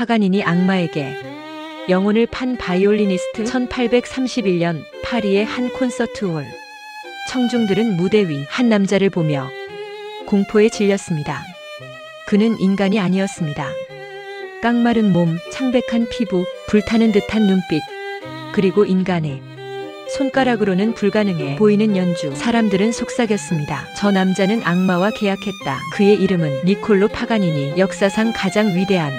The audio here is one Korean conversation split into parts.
파가니니 악마에게 영혼을 판 바이올리니스트. 1831년 파리의 한 콘서트홀. 청중들은 무대 위 한 남자를 보며 공포에 질렸습니다. 그는 인간이 아니었습니다. 깡마른 몸, 창백한 피부, 불타는 듯한 눈빛, 그리고 인간의 손가락으로는 불가능해 보이는 연주. 사람들은 속삭였습니다. 저 남자는 악마와 계약했다. 그의 이름은 니콜로 파가니니. 역사상 가장 위대한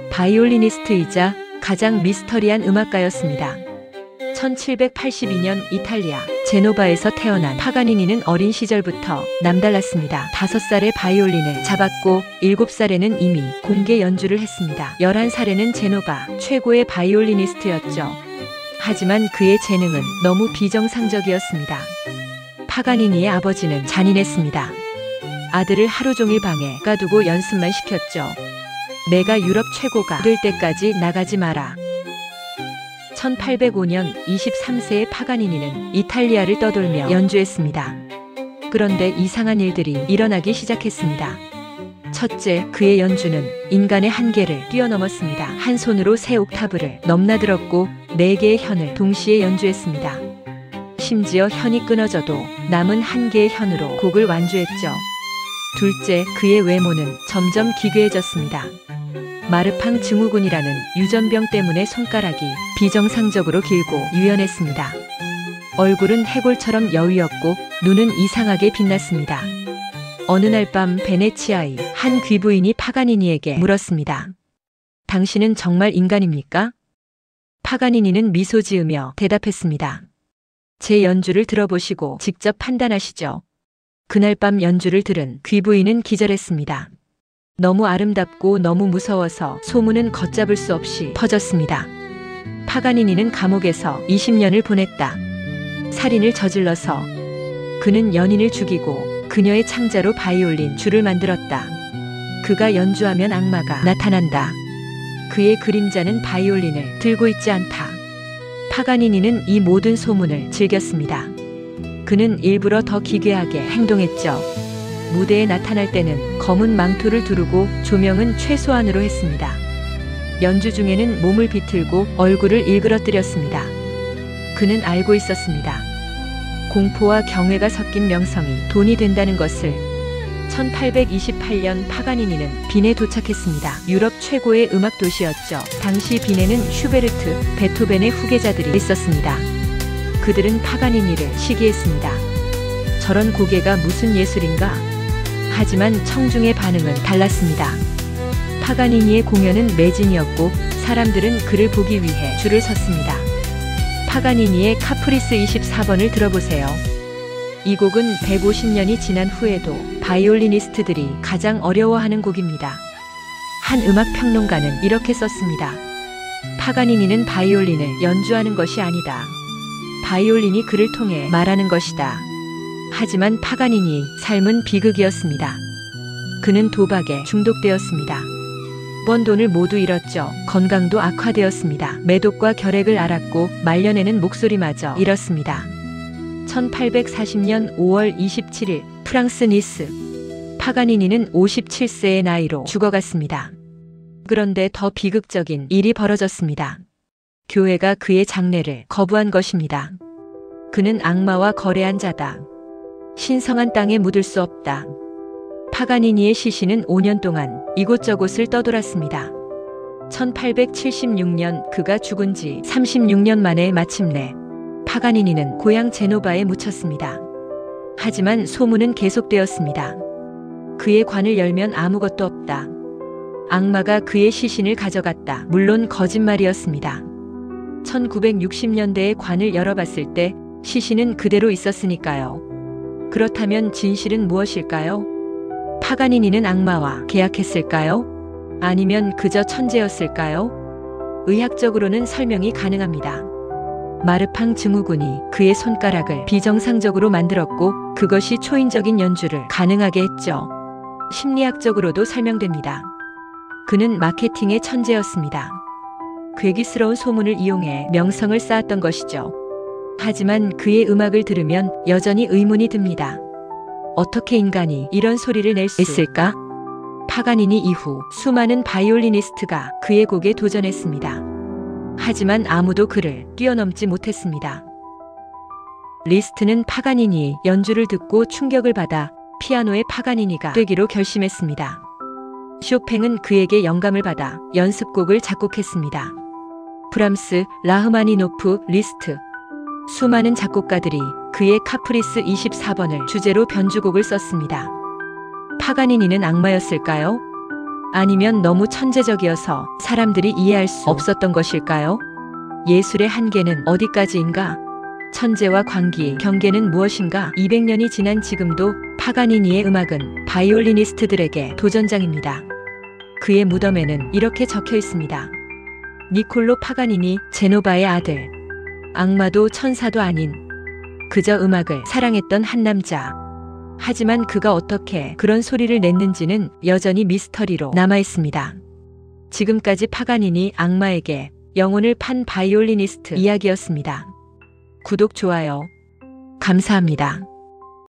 바이올리니스트이자 가장 미스터리한 음악가였습니다. 1782년 이탈리아 제노바에서 태어난 파가니니는 어린 시절부터 남달랐습니다. 5살에 바이올린을 잡았고 7살에는 이미 공개 연주를 했습니다. 11살에는 제노바 최고의 바이올리니스트였죠. 하지만 그의 재능은 너무 비정상적이었습니다. 파가니니의 아버지는 잔인했습니다. 아들을 하루 종일 방에 가두고 연습만 시켰죠. 내가 유럽 최고가 될 때까지 나가지 마라. 1805년 23세의 파가니니는 이탈리아를 떠돌며 연주했습니다. 그런데 이상한 일들이 일어나기 시작했습니다. 첫째, 그의 연주는 인간의 한계를 뛰어넘었습니다. 한 손으로 세 옥타브를 넘나들었고 4개의 현을 동시에 연주했습니다. 심지어 현이 끊어져도 남은 한 개의 현으로 곡을 완주했죠. 둘째, 그의 외모는 점점 기괴해졌습니다. 마르팡 증후군이라는 유전병 때문에 손가락이 비정상적으로 길고 유연했습니다. 얼굴은 해골처럼 여위었고 눈은 이상하게 빛났습니다. 어느 날 밤 베네치아의 한 귀부인이 파가니니에게 물었습니다. 당신은 정말 인간입니까? 파가니니는 미소 지으며 대답했습니다. 제 연주를 들어보시고 직접 판단하시죠. 그날 밤 연주를 들은 귀부인은 기절했습니다. 너무 아름답고 너무 무서워서 소문은 걷잡을 수 없이 퍼졌습니다. 파가니니는 감옥에서 20년을 보냈다. 살인을 저질러서 그는 연인을 죽이고 그녀의 창자로 바이올린 줄을 만들었다. 그가 연주하면 악마가 나타난다. 그의 그림자는 바이올린을 들고 있지 않다. 파가니니는 이 모든 소문을 즐겼습니다. 그는 일부러 더 기괴하게 행동했죠. 무대에 나타날 때는 검은 망토를 두르고 조명은 최소한으로 했습니다. 연주 중에는 몸을 비틀고 얼굴을 일그러뜨렸습니다. 그는 알고 있었습니다. 공포와 경외가 섞인 명성이 돈이 된다는 것을. 1828년 파가니니는 빈에 도착했습니다. 유럽 최고의 음악 도시였죠. 당시 빈에는 슈베르트, 베토벤의 후계자들이 있었습니다. 그들은 파가니니를 시기했습니다. 저런 고개가 무슨 예술인가? 하지만 청중의 반응은 달랐습니다. 파가니니의 공연은 매진이었고 사람들은 그를 보기 위해 줄을 섰습니다. 파가니니의 카프리스 24번을 들어보세요. 이 곡은 150년이 지난 후에도 바이올리니스트들이 가장 어려워하는 곡입니다. 한 음악평론가는 이렇게 썼습니다. 파가니니는 바이올린을 연주하는 것이 아니다. 바이올린이 그를 통해 말하는 것이다. 하지만 파가니니의 삶은 비극이었습니다. 그는 도박에 중독되었습니다. 번 돈을 모두 잃었죠. 건강도 악화되었습니다. 매독과 결핵을 앓았고 말년에는 목소리마저 잃었습니다. 1840년 5월 27일 프랑스 니스. 파가니니는 57세의 나이로 죽어갔습니다. 그런데 더 비극적인 일이 벌어졌습니다. 교회가 그의 장례를 거부한 것입니다. 그는 악마와 거래한 자다. 신성한 땅에 묻을 수 없다. 파가니니의 시신은 5년 동안 이곳저곳을 떠돌았습니다. 1876년 그가 죽은 지 36년 만에 마침내 파가니니는 고향 제노바에 묻혔습니다. 하지만 소문은 계속되었습니다. 그의 관을 열면 아무것도 없다. 악마가 그의 시신을 가져갔다. 물론 거짓말이었습니다. 1960년대에 관을 열어봤을 때 시신은 그대로 있었으니까요. 그렇다면 진실은 무엇일까요? 파가니니는 악마와 계약했을까요? 아니면 그저 천재였을까요? 의학적으로는 설명이 가능합니다. 마르팡 증후군이 그의 손가락을 비정상적으로 만들었고 그것이 초인적인 연주를 가능하게 했죠. 심리학적으로도 설명됩니다. 그는 마케팅의 천재였습니다. 괴기스러운 소문을 이용해 명성을 쌓았던 것이죠. 하지만 그의 음악을 들으면 여전히 의문이 듭니다. 어떻게 인간이 이런 소리를 낼 수 있을까? 파가니니 이후 수많은 바이올리니스트가 그의 곡에 도전했습니다. 하지만 아무도 그를 뛰어넘지 못했습니다. 리스트는 파가니니의 연주를 듣고 충격을 받아 피아노의 파가니니가 되기로 결심했습니다. 쇼팽은 그에게 영감을 받아 연습곡을 작곡했습니다. 브람스, 라흐마니노프, 리스트, 수많은 작곡가들이 그의 카프리스 24번을 주제로 변주곡을 썼습니다. 파가니니는 악마였을까요? 아니면 너무 천재적이어서 사람들이 이해할 수 없었던 것일까요? 예술의 한계는 어디까지인가? 천재와 광기의 경계는 무엇인가? 200년이 지난 지금도 파가니니의 음악은 바이올리니스트들에게 도전장입니다. 그의 무덤에는 이렇게 적혀 있습니다. 니콜로 파가니니, 제노바의 아들. 악마도 천사도 아닌 그저 음악을 사랑했던 한 남자. 하지만 그가 어떻게 그런 소리를 냈는지는 여전히 미스터리로 남아있습니다. 지금까지 파가니니 악마에게 영혼을 판 바이올리니스트 이야기였습니다. 구독, 좋아요 감사합니다.